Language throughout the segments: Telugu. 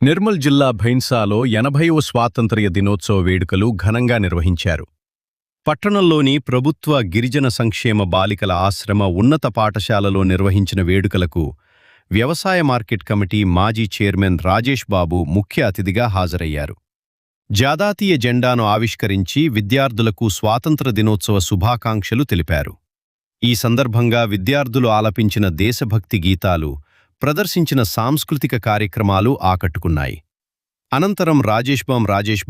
నిర్మల్ జిల్లా భైన్సాలో 80వ స్వాతంత్ర్య దినోత్సవ వేడుకలు ఘనంగా నిర్వహించారు. పట్టణంలోని ప్రభుత్వ గిరిజన సంక్షేమ బాలికల ఆశ్రమ ఉన్నత పాఠశాలలో నిర్వహించిన వేడుకలకు వ్యవసాయ మార్కెట్ కమిటీ మాజీ చైర్మన్ రాజేష్ బాబు ముఖ్య అతిథిగా హాజరయ్యారు. జాతీయ జెండాను ఆవిష్కరించి విద్యార్థులకు స్వాతంత్ర దినోత్సవ శుభాకాంక్షలు తెలిపారు. ఈ సందర్భంగా విద్యార్థులు ఆలపించిన దేశభక్తి గీతాలు, ప్రదర్శించిన సాంస్కృతిక కార్యక్రమాలు ఆకట్టుకున్నాయి. అనంతరం రాజేష్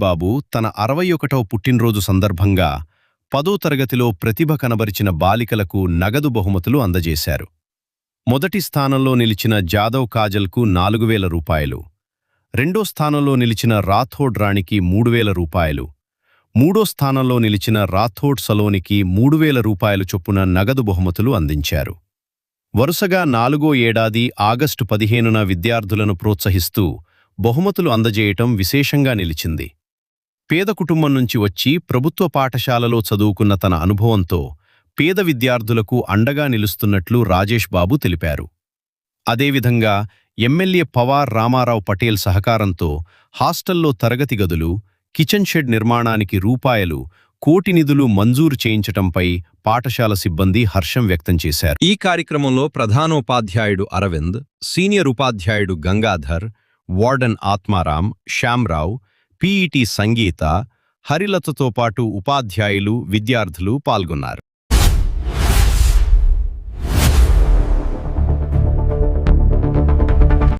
బాబు తన 61వ పుట్టినరోజు సందర్భంగా 10వ తరగతిలో ప్రతిభ కనబరిచిన బాలికలకు నగదు బహుమతులు అందజేశారు. మొదటి స్థానంలో నిలిచిన జాదవ్ కాజల్కు 4000 రూపాయలు, రెండో స్థానంలో నిలిచిన రాథోడ్ రాణికి 3000 రూపాయలు, మూడో స్థానంలో నిలిచిన రాథోడ్ సలోనికి 3000 రూపాయలు చొప్పున నగదు బహుమతులు అందించారు. వరుసగా 4వ ఏడాది ఆగస్టు 15న విద్యార్థులను ప్రోత్సహిస్తూ బహుమతులు అందజేయటం విశేషంగా నిలిచింది. పేద కుటుంబం నుంచి వచ్చి ప్రభుత్వ పాఠశాలలో చదువుకున్న తన అనుభవంతో పేద విద్యార్థులకు అండగా నిలుస్తున్నట్లు రాజేష్ బాబు తెలిపారు. అదేవిధంగా ఎమ్మెల్యే పవార్ రామారావు పటేల్ సహకారంతో హాస్టల్లో తరగతి గదులు, కిచెన్ షెడ్ నిర్మాణానికి రూపాయలు 1 కోటి నిధులు మంజూరు చేయించటంపై పాఠశాల సిబ్బంది హర్షం వ్యక్తం చేశారు. ఈ కార్యక్రమంలో ప్రధానోపాధ్యాయుడు అరవింద్, సీనియర్ ఉపాధ్యాయుడు గంగాధర్, వార్డెన్ ఆత్మారాం, శ్యామ్రావు, పీఈటీ సంగీత, హరిలతతో పాటు ఉపాధ్యాయులు, విద్యార్థులు పాల్గొన్నారు.